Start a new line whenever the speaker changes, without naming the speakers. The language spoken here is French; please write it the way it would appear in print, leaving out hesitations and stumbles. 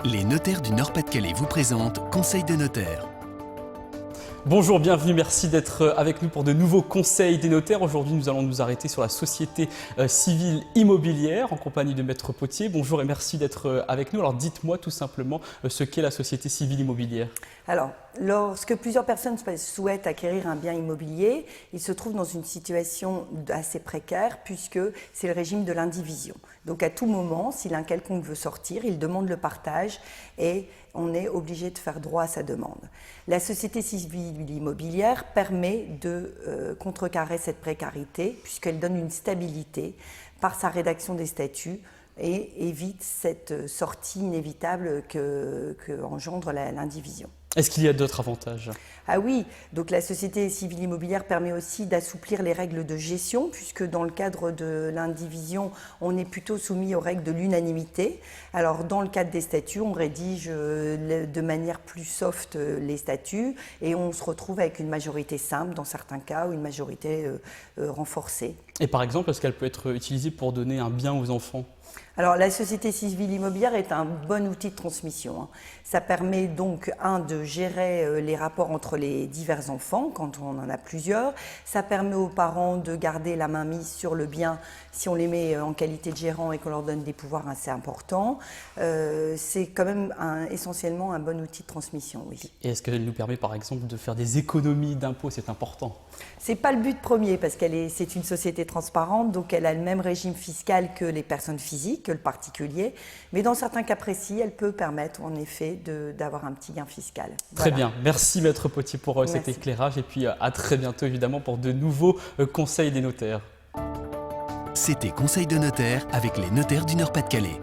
Les notaires du Nord-Pas-de-Calais vous présentent Conseil de notaire.
Bonjour, bienvenue, merci d'être avec nous pour de nouveaux conseils des notaires. Aujourd'hui, nous allons nous arrêter sur la société civile immobilière en compagnie de Maître Potier. Bonjour et merci d'être avec nous. Alors dites-moi tout simplement ce qu'est la société civile immobilière.
Alors, lorsque plusieurs personnes souhaitent acquérir un bien immobilier, ils se trouvent dans une situation assez précaire puisque c'est le régime de l'indivision. Donc à tout moment, si l'un quelconque veut sortir, il demande le partage et on est obligé de faire droit à sa demande. La société civile immobilière permet de contrecarrer cette précarité puisqu'elle donne une stabilité par sa rédaction des statuts et évite cette sortie inévitable que engendre l'indivision.
Est-ce qu'il y a d'autres avantages?
Ah oui, donc la société civile immobilière permet aussi d'assouplir les règles de gestion, puisque dans le cadre de l'indivision, on est plutôt soumis aux règles de l'unanimité. Alors dans le cadre des statuts, on rédige de manière plus soft les statuts et on se retrouve avec une majorité simple dans certains cas ou une majorité renforcée.
Et par exemple, est-ce qu'elle peut être utilisée pour donner un bien aux enfants?
Alors la société civile immobilière est un bon outil de transmission. Ça permet donc, de gérer les rapports entre les divers enfants quand on en a plusieurs. Ça permet aux parents de garder la main mise sur le bien si on les met en qualité de gérant et qu'on leur donne des pouvoirs assez importants. C'est quand même essentiellement un bon outil de transmission, oui.
Et est-ce qu'elle nous permet par exemple de faire des économies d'impôts? C'est important.
C'est pas le but premier parce c'est une société transparente, donc elle a le même régime fiscal que les personnes physiques, que le particulier. Mais dans certains cas précis, elle peut permettre en effet d'avoir un petit gain fiscal.
Très
Voilà.
bien, merci Maître Potier pour cet éclairage et puis à très bientôt évidemment pour de nouveaux conseils des notaires.
C'était Conseil de notaire avec les notaires du Nord-Pas-de-Calais.